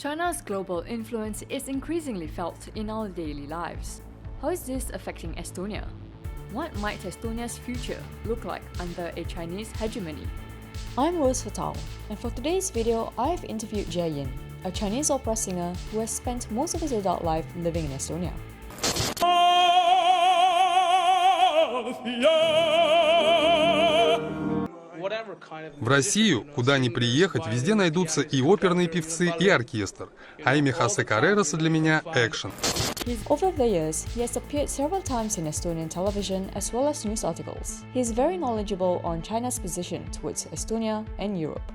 China's global influence is increasingly felt in our daily lives. How is this affecting Estonia? What might Estonia's future look like under a Chinese hegemony? I'm Rose Fatal, and for today's video, I've interviewed Jie Yin, a Chinese opera singer who has spent most of his adult life living in Estonia. В Россию, куда ни приехать, везде найдутся и оперные певцы, и оркестр. А имя Хосе Каррероса для меня — экшен. Over the years, he has appeared several times in Estonian television as well as news articles. He is very knowledgeable on China's position towards Estonia and Europe.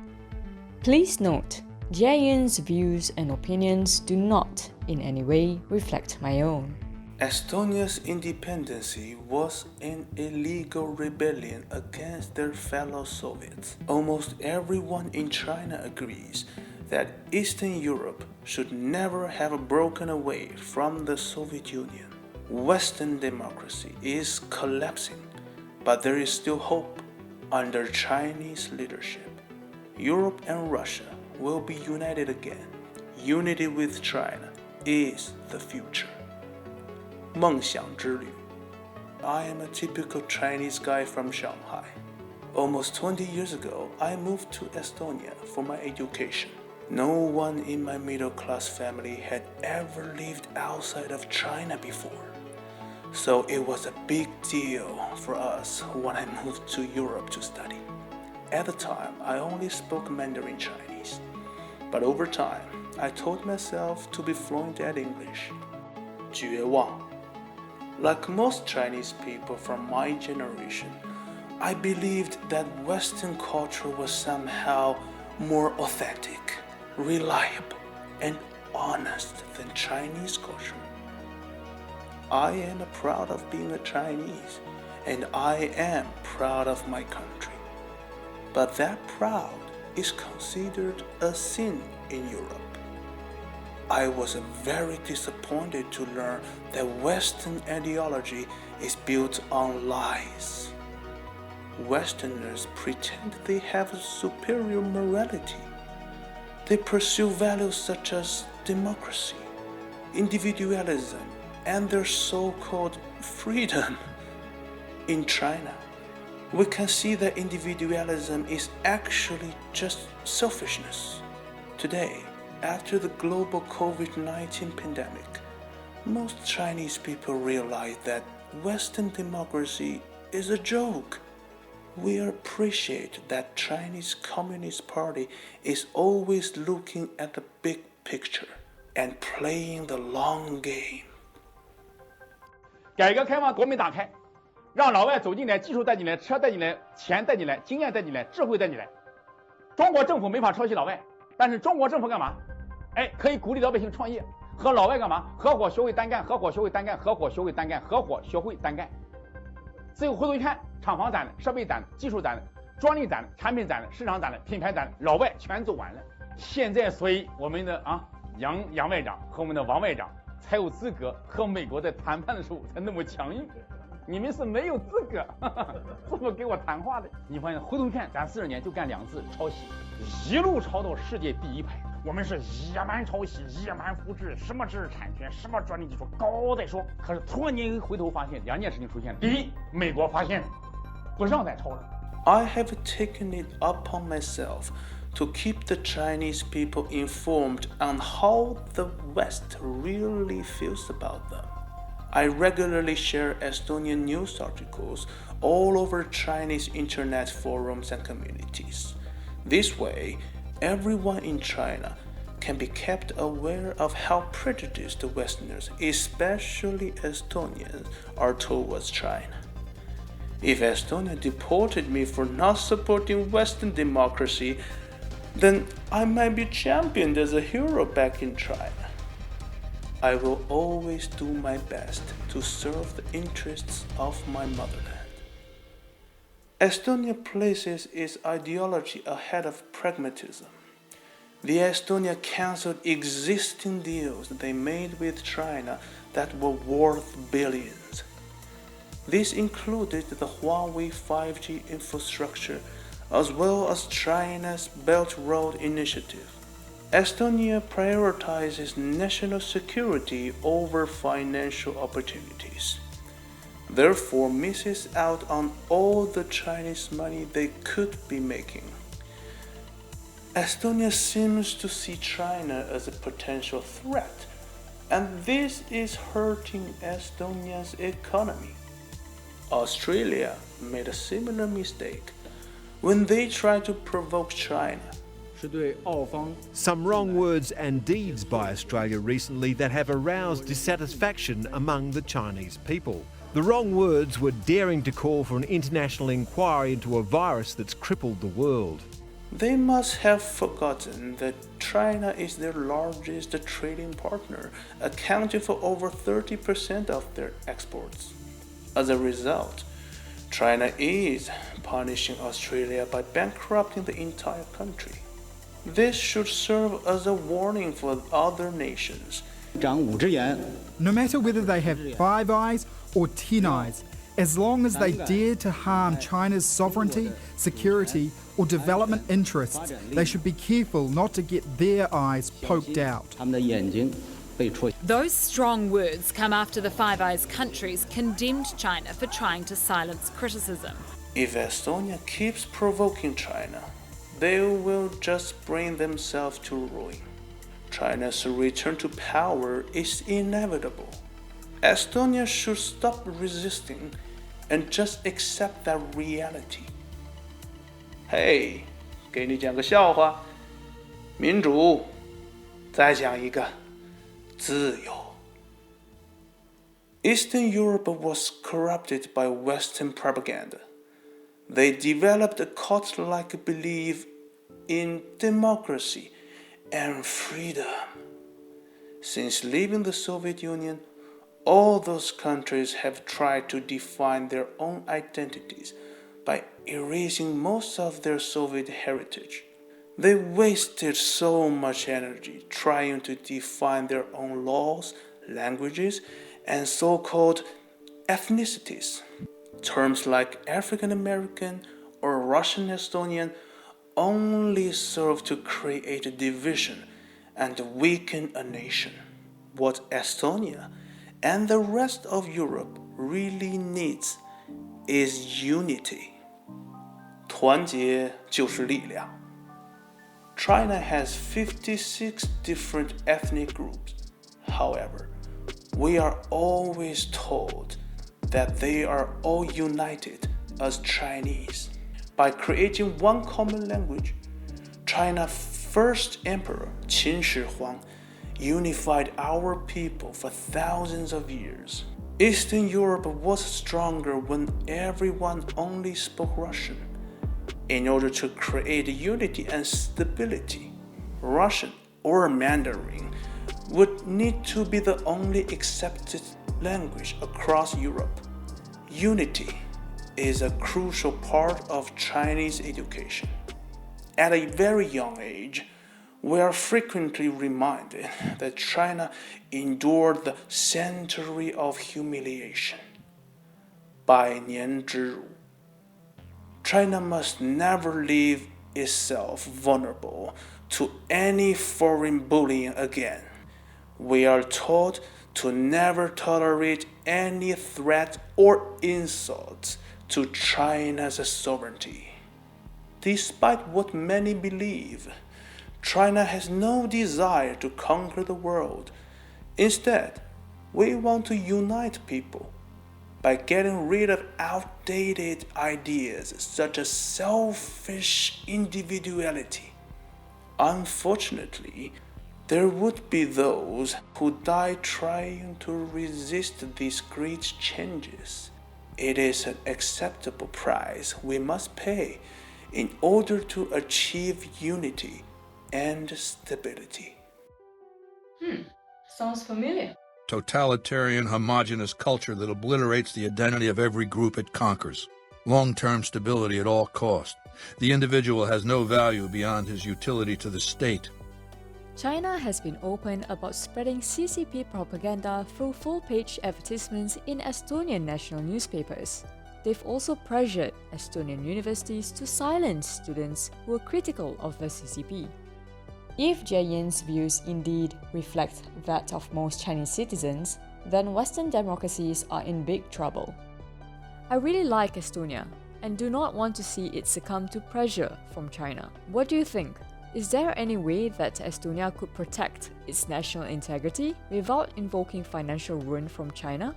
Please note, Jie Yin's views and opinions do not in any way reflect my own. Estonia's independence was an illegal rebellion against their fellow Soviets. Almost everyone in China agrees that Eastern Europe should never have broken away from the Soviet Union. Western democracy is collapsing, but there is still hope under Chinese leadership. Europe and Russia will be united again. Unity with China is the future. 梦想之旅. I am a typical Chinese guy from Shanghai. Almost 20 years ago, I moved to Estonia for my education. No one in my middle-class family had ever lived outside of China before. So it was a big deal for us when I moved to Europe to study. At the time, I only spoke Mandarin Chinese. But over time, I taught myself to be fluent at English. 绝望. Like most Chinese people from my generation, I believed that Western culture was somehow more authentic, reliable, and honest than Chinese culture. I am proud of being a Chinese, and I am proud of my country. But that proud is considered a sin in Europe. I was very disappointed to learn that Western ideology is built on lies. Westerners pretend they have superior morality. They pursue values such as democracy, individualism, and their so-called freedom. In China, we can see that individualism is actually just selfishness. Today, after the global COVID-19 pandemic, most Chinese people realize that Western democracy is a joke. We appreciate that Chinese Communist Party is always looking at the big picture and playing the long game. 改革开放，国门打开，让老外走进来，技术带进来，车带进来，钱带进来，经验带进来，智慧带进来。中国政府没法抄袭老外，但是中国政府干嘛？可以鼓励老百姓创业，和老外干嘛？合伙学会单干，合伙学会单干，合伙学会单干，合伙学会单干。最后回头一看，厂房攒了，设备攒了，技术攒了，专利攒了，产品攒了，市场攒了，品牌攒了，老外全走完了。现在所以我们的杨外长和我们的王外长才有资格和美国在谈判的时候才那么强硬。你们是没有资格这么给我谈话的。你发现回头一看，咱40年就干2次抄袭，一路抄到世界第1排。我们是野蛮抄袭，野蛮复制，什么知识产权，什么专利技术，高再说。可是突然间回头发现2件事情出现了。第一，美国发现不让再抄了。I have taken it upon myself to keep the Chinese people informed on how the West really feels about them. I regularly share Estonian news articles all over Chinese internet forums and communities. This way, everyone in China can be kept aware of how prejudiced the Westerners, especially Estonians, are towards China. If Estonia deported me for not supporting Western democracy, then I might be championed as a hero back in China. I will always do my best to serve the interests of my motherland. Estonia places its ideology ahead of pragmatism. The Estonia cancelled existing deals they made with China that were worth billions. This included the Huawei 5G infrastructure as well as China's Belt Road Initiative. Estonia prioritizes national security over financial opportunities, therefore misses out on all the Chinese money they could be making. Estonia seems to see China as a potential threat, and this is hurting Estonia's economy. Australia made a similar mistake when they tried to provoke China. Some wrong words and deeds by Australia recently that have aroused dissatisfaction among the Chinese people. The wrong words were daring to call for an international inquiry into a virus that's crippled the world. They must have forgotten that China is their largest trading partner, accounting for over 30% of their exports. As a result, China is punishing Australia by bankrupting the entire country. This should serve as a warning for other nations. No matter whether they have 5 eyes or 10 eyes, as long as they dare to harm China's sovereignty, security, or development interests, they should be careful not to get their eyes poked out. Those strong words come after the Five Eyes countries condemned China for trying to silence criticism. If Estonia keeps provoking China, they will just bring themselves to ruin. China's return to power is inevitable. Estonia should stop resisting and just accept that reality. Hey, 给你讲个笑话，民主，再讲一个，自由。Eastern Europe was corrupted by Western propaganda. They developed a cult-like belief in democracy and freedom. Since leaving the Soviet Union, all those countries have tried to define their own identities by erasing most of their Soviet heritage. They wasted so much energy trying to define their own laws, languages, and so-called ethnicities. Terms like African American or Russian Estonian only serve to create a division and weaken a nation. What Estonia and the rest of Europe really needs is unity. 团结就是力量. China has 56 different ethnic groups. However, we are always told that they are all united as Chinese. By creating one common language, China's first emperor, Qin Shi Huang, unified our people for thousands of years. Eastern Europe was stronger when everyone only spoke Russian. In order to create unity and stability, Russian or Mandarin would need to be the only accepted language across Europe. Unity is a crucial part of Chinese education. At a very young age, we are frequently reminded that China endured the century of humiliation. 百年之辱. China must never leave itself vulnerable to any foreign bullying again. We are taught to never tolerate any threat or insult to China's sovereignty. Despite what many believe, China has no desire to conquer the world. Instead, we want to unite people by getting rid of outdated ideas such as selfish individuality. Unfortunately, there would be those who die trying to resist these great changes. It is an acceptable price we must pay in order to achieve unity and stability. Sounds familiar. Totalitarian, homogeneous culture that obliterates the identity of every group it conquers. Long-term stability at all cost. The individual has no value beyond his utility to the state. China has been open about spreading CCP propaganda through full-page advertisements in Estonian national newspapers. They've also pressured Estonian universities to silence students who were critical of the CCP. If Jie Yin's views indeed reflect that of most Chinese citizens, then Western democracies are in big trouble. I really like Estonia and do not want to see it succumb to pressure from China. What do you think? Is there any way that Estonia could protect its national integrity without invoking financial ruin from China?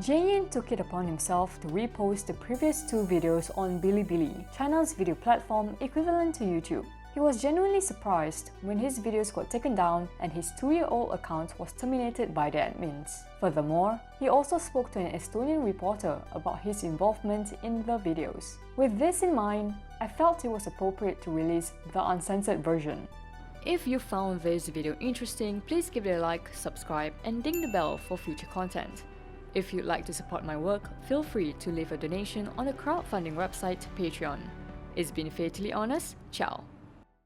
Jie Yin took it upon himself to repost the previous 2 videos on Bilibili, China's video platform equivalent to YouTube. He was genuinely surprised when his videos got taken down and his 2-year-old account was terminated by the admins. Furthermore, he also spoke to an Estonian reporter about his involvement in the videos. With this in mind, I felt it was appropriate to release the uncensored version. If you found this video interesting, please give it a like, subscribe, and ding the bell for future content. If you'd like to support my work, feel free to leave a donation on the crowdfunding website Patreon. It's been Fatally Honest. Ciao.